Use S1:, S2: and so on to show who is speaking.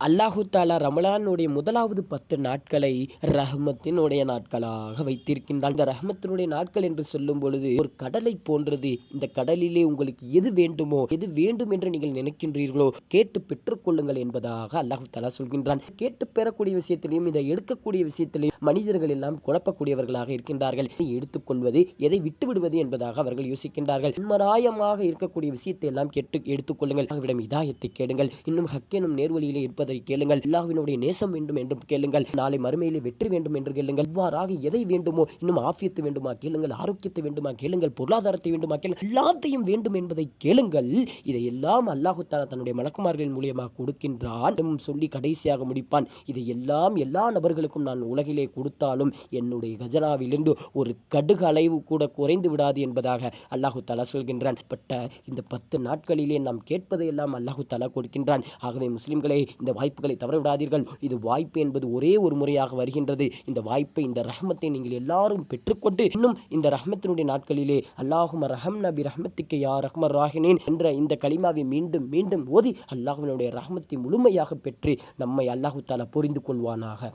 S1: அல்லாஹு தாலா ரமலானுடைய முதலாவது 10 நாட்களை ரஹ்மத்தினுடைய நாட்களாக வைத்திருக்கின்றான். இந்த ரஹ்மத்தினுடைய நாட்கள் என்று சொல்லும் பொழுது ஒரு கடலை போன்றது. இந்த கடலிலே உங்களுக்கு எது வேண்டுமோ, எது வேண்டும் என்று நீங்கள் நினைக்கின்றீர்களோ கேட்டு பெற்றுக்கொள்ளுங்கள் என்பதாக அல்லாஹு தாலா சொல்கின்றான். கேட்டு பெறக்கூடிய விஷயத்திலையும் இதை எடுக்கக்கூடிய விஷயத்திலையும் மனிதர்கள் எல்லாம் குழப்பக்கூடியவர்களாக இருக்கின்றார்கள். எடுத்துக்கொள்வது, எதை விட்டுவிடுவது என்பதாக அவர்கள் யோசிக்கின்றார்கள். உண்மராயமாக இருக்கக்கூடிய விஷயத்தை எல்லாம் கேட்டு எடுத்துக்கொள்ளுங்கள். அவரிடம் இதாயத்தை கேளுங்கள். இன்னும் ஹக்கெனும் நேர்வழியிலே இருப்பதை கேளுங்கள். அல்லாஹ்வினுடைய நேசம் வேண்டும் என்றும் கேளுங்கள். நாளை மறுமையிலே வெற்றி வேண்டும் என்று கேளுங்கள். இவ்வாறாக எதை வேண்டுமோ, இன்னும் ஆஃபியத்து வேண்டுமா கேளுங்கள், ஆரோக்கியத்தை வேண்டுமா கேளுங்கள், பொருளாதாரத்தை வேண்டுமா கேளுங்கள், எல்லாத்தையும் வேண்டும் என்பதை கேளுங்கள். இதையெல்லாம் அல்லாஹு தஆலா தன்னுடைய மலக்குமார்களின் மூலியமாக கொடுக்கின்றான் சொல்லி கடைசியாக முடிப்பான். இதையெல்லாம் எல்லா நபர்களுக்கும் நான் உலகிலே கொடுத்தாலும் என்னுடைய கஜனாவிலிருந்து ஒரு கடுகு அளவு கூட குறைந்து விடாது என்பதாக அல்லாஹு தஆலா சொல்கின்றான். பட்ட இந்த 10 நாட்களிலே நாம் கேட்பதையெல்லாம் அல்லாஹு தஆலா கொடுக்கின்றான். ஆகவே முஸ்லிம்களே, இந்த வாய்ப்புகளை தவறவிடாதீர்கள். இது வாய்ப்பு என்பது ஒரே ஒரு முறையாக வருகின்றது. இந்த வாய்ப்பை, இந்த ரஹ்மத்தை நீங்கள் எல்லாரும் பெற்றுக்கொண்டு இன்னும் இந்த ரஹ்மத்தினுடைய நாட்களிலே அல்லாஹும்ம ரஹம்னா பி ரஹ்மத்திக்க யா ரஹ்மர் ராஹிமீன் என்ற இந்த கலிமாவை மீண்டும் மீண்டும் ஓதி அல்லாஹ்வினுடைய ரஹ்மத்தை முழுமையாக பெற்று நம்மை அல்லாஹு தஆலா புரிந்து கொள்வானாக.